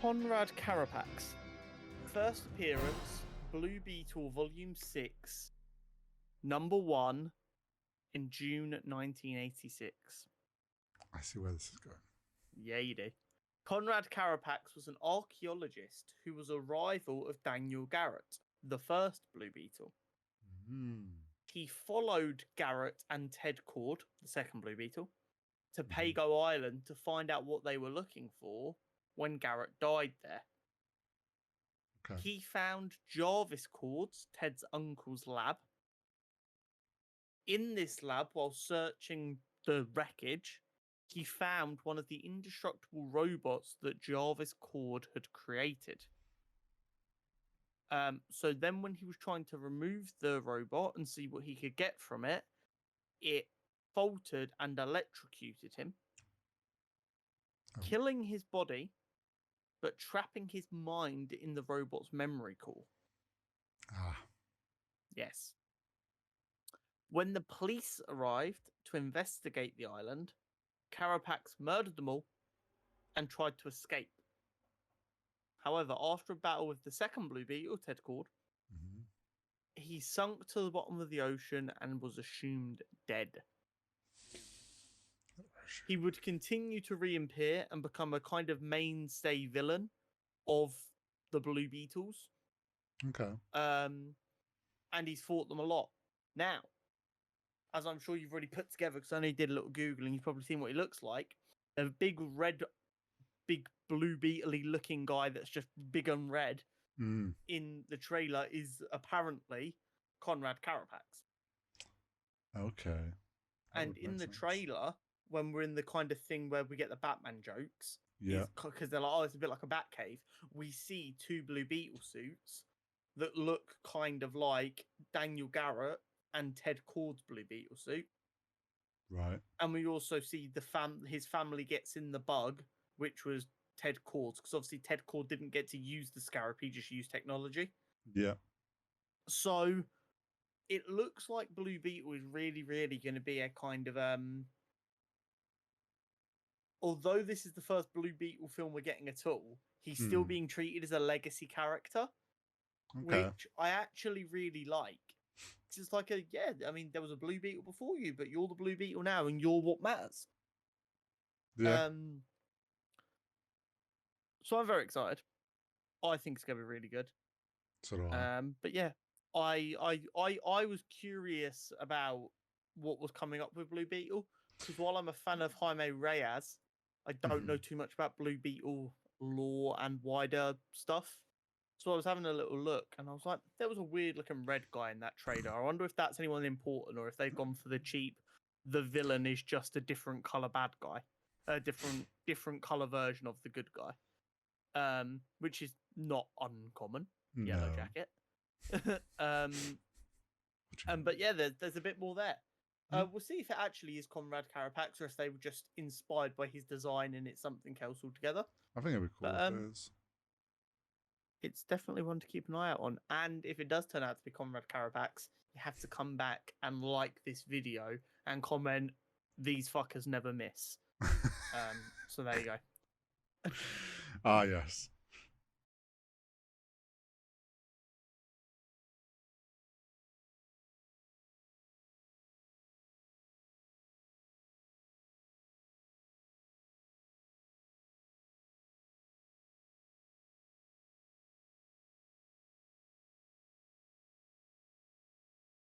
Conrad Carapax. First appearance, Blue Beetle Volume 6, number 1, in June 1986. I see where this is going. Yeah, you do. Conrad Carapax was an archaeologist who was a rival of Daniel Garrett, the first Blue Beetle. He followed Garrett and Ted Cord, the second Blue Beetle, to Pago Island to find out what they were looking for when Garrett died there. Okay. He found Jarvis Cord's, Ted's uncle's lab. In this lab, while searching the wreckage, he found one of the indestructible robots that Jarvis Cord had created. So then when he was trying to remove the robot and see what he could get from it, it faltered and electrocuted him, killing his body, but trapping his mind in the robot's memory core. Yes. When the police arrived to investigate the island, Carapax murdered them all and tried to escape. However, after a battle with the second Blue Beetle, Ted Cord, he sunk to the bottom of the ocean and was assumed dead. He would continue to reappear and become a kind of mainstay villain of the Blue Beetles. Okay. And he's fought them a lot. Now, as I'm sure you've already put together, because I know you did a little Googling, you've probably seen what he looks like. A big Blue Beetle-y looking guy that's just big and red in the trailer is apparently Conrad Carapax. Okay. And in the trailer, when we're in the kind of thing where we get the Batman jokes, because they're like, oh, it's a bit like a Batcave, we see two Blue Beetle suits that look kind of like Daniel Garrett and Ted Cord's Blue Beetle suit. Right. And we also see his family gets in the bug, which was Ted Cord's, because obviously Ted Cord didn't get to use the scarab, he just used technology. Yeah. So it looks like Blue Beetle is really, really going to be a kind of although this is the first Blue Beetle film we're getting at all, he's still being treated as a legacy character, which I actually really like. It's just like I mean, there was a Blue Beetle before you, but you're the Blue Beetle now, and you're what matters. Yeah. So I'm very excited. I think it's going to be really good. So do I. But yeah, I was curious about what was coming up with Blue Beetle, because while I'm a fan of Jaime Reyes, I don't know too much about Blue Beetle lore and wider stuff. So I was having a little look, and I was like, there was a weird-looking red guy in that trailer. I wonder if that's anyone important, or if they've gone for the cheap. The villain is just a different color bad guy, a different color version of the good guy, which is not uncommon. Yellow jacket. But yeah, there's a bit more there. We'll see if it actually is Conrad Carapax, or if they were just inspired by his design and it's something else altogether. I think it'd be cool if it is. It's definitely one to keep an eye out on. And if it does turn out to be Conrad Carapax, you have to come back and like this video and comment, "These fuckers never miss." So there you go. Yes.